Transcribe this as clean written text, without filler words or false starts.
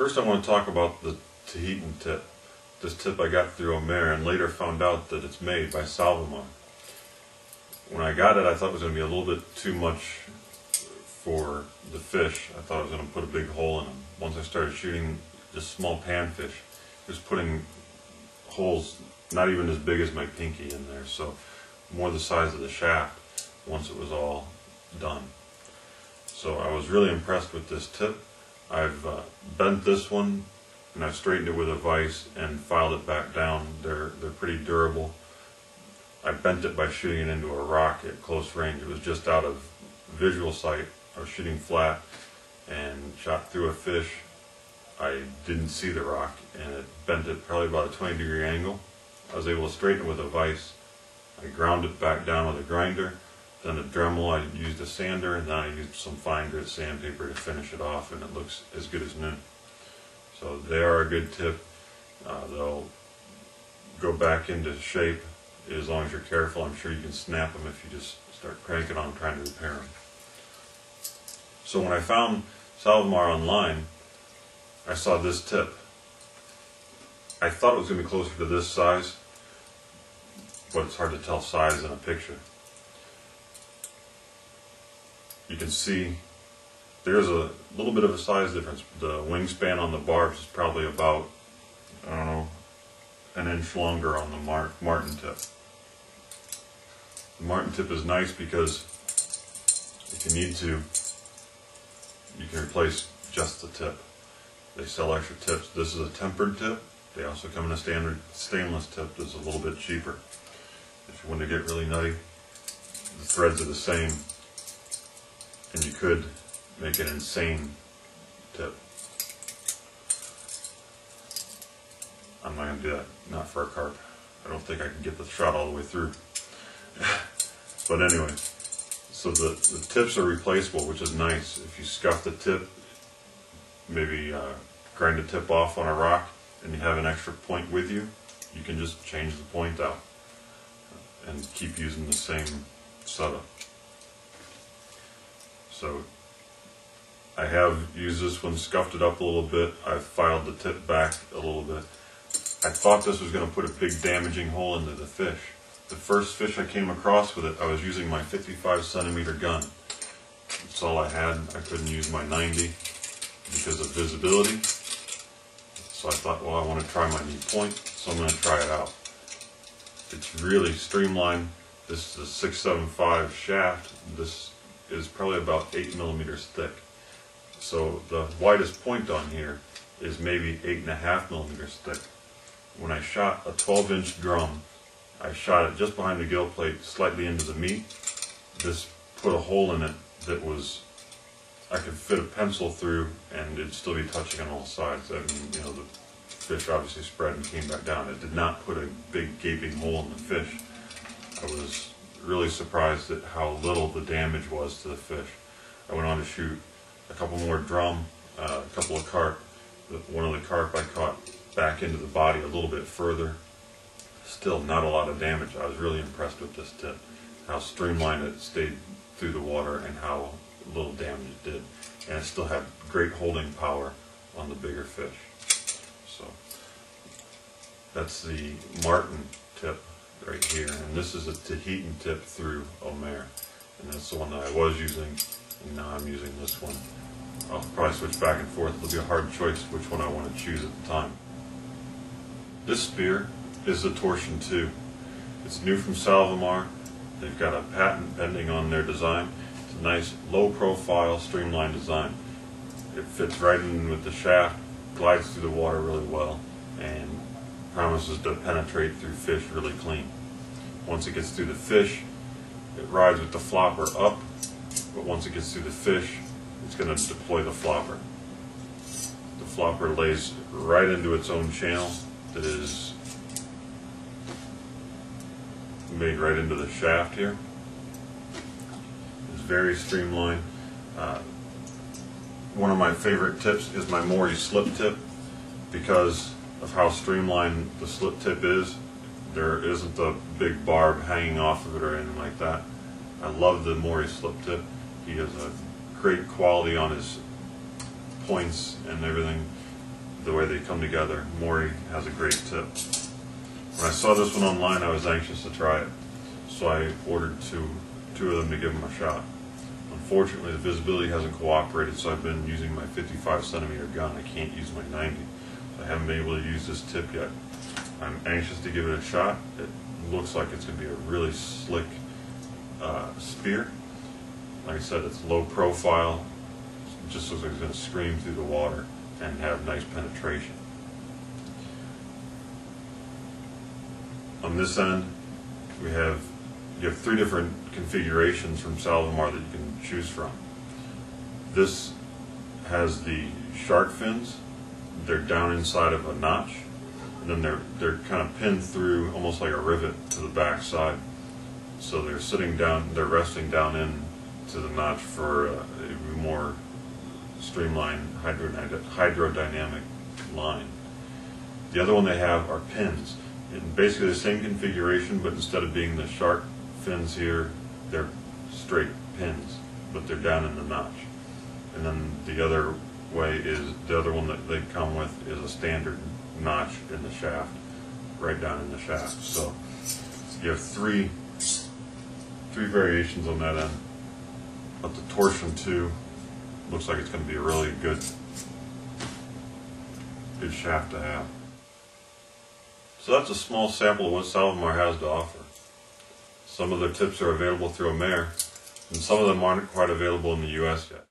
First I want to talk about the Tahitian tip. This tip I got through Omer and later found out that it's made by SalviMar. When I got it, I thought it was going to be a little bit too much for the fish. I thought I was going to put a big hole in them. Once I started shooting just small panfish, just putting holes not even as big as my pinky in there, so more the size of the shaft once it was all done. So I was really impressed with this tip. I've bent this one and I've straightened it with a vise and filed it back down. They're pretty durable. I bent it by shooting it into a rock at close range. It was just out of visual sight. I was shooting flat and shot through a fish. I didn't see the rock and it bent it probably about a 20-degree angle. I was able to straighten it with a vise. I ground it back down with a grinder. Then a Dremel, I used a sander, and then I used some fine grit sandpaper to finish it off, and it looks as good as new. So they are a good tip. They'll go back into shape as long as you're careful. I'm sure you can snap them if you just start cranking on them trying to repair them. So when I found SalviMar online, I saw this tip. I thought it was going to be closer to this size, but it's hard to tell size in a picture. You can see there's a little bit of a size difference. The wingspan on the barbs is probably about, I don't know, an inch longer on the martin tip. The martin tip is nice because if you need to, you can replace just the tip. They sell extra tips. This is a tempered tip. They also come in a standard stainless tip that's a little bit cheaper. If you want to get really nutty, the threads are the same. And you could make an insane tip. I'm not going to do that, not for a carp. I don't think I can get the shot all the way through. But anyway, so the tips are replaceable, which is nice. If you scuff the tip, maybe grind the tip off on a rock, and you have an extra point with you, you can just change the point out and keep using the same setup. So I have used this one, scuffed it up a little bit. I've filed the tip back a little bit. I thought this was going to put a big damaging hole into the fish. The first fish I came across with it, I was using my 55-centimeter gun. That's all I had. I couldn't use my 90 because of visibility. So I thought, well, I want to try my new point, so I'm going to try it out. It's really streamlined. This is a 675 shaft. This is probably about 8 millimeters thick. So the widest point on here is maybe 8.5 millimeters thick. When I shot a 12-inch drum, I shot it just behind the gill plate, slightly into the meat. This put a hole in it that was, I could fit a pencil through and it'd still be touching on all sides. I mean, you know, the fish obviously spread and came back down. It did not put a big gaping hole in the fish. I was really surprised at how little the damage was to the fish. I went on to shoot a couple more drum, a couple of carp. One of the carp I caught back into the body a little bit further. Still not a lot of damage. I was really impressed with this tip, how streamlined it stayed through the water and how little damage it did. And it still had great holding power on the bigger fish. So that's the martin tip right here, and this is a Tahitian tip through Omer, and that's the one that I was using, and now I'm using this one. I'll probably switch back and forth. It'll be a hard choice which one I want to choose at the time. This spear is the Torsion 2. It's new from SalviMar. They've got a patent pending on their design. It's a nice low profile streamlined design. It fits right in with the shaft, glides through the water really well, and promises to penetrate through fish really clean. Once it gets through the fish, it rides with the flopper up, but once it gets through the fish, it's going to deploy the flopper. The flopper lays right into its own channel that is made right into the shaft here. It's very streamlined. One of my favorite tips is my Mori slip tip because of how streamlined the slip tip is. There isn't a big barb hanging off of it or anything like that. I love the Mori slip tip. He has a great quality on his points and everything. the way they come together. Mori has a great tip. When I saw this one online, I was anxious to try it, so I ordered two of them to give them a shot. Unfortunately, the visibility hasn't cooperated, so I've been using my 55 centimeter gun. I can't use my 90, so I haven't been able to use this tip yet. I'm anxious to give it a shot. It looks like it's going to be a really slick spear. Like I said, it's low profile. It just looks like it's going to scream through the water and have nice penetration. On this end, you have 3 different configurations from SalviMar that you can choose from. This has the shark fins. They're down inside of a notch, and then they're kind of pinned through almost like a rivet to the back side. So they're sitting down, they're resting down in to the notch for a more streamlined hydrodynamic line. The other one they have are pins. In basically the same configuration, but instead of being the shark fins here, they're straight pins, but they're down in the notch. And then the other way is, the other one that they come with is a standard notch in the shaft, right down in the shaft. So you have three variations on that end. But the Torsion 2 looks like it's going to be a really good shaft to have. So that's a small sample of what SalviMar has to offer. Some of their tips are available through a mare, and some of them aren't quite available in the US yet.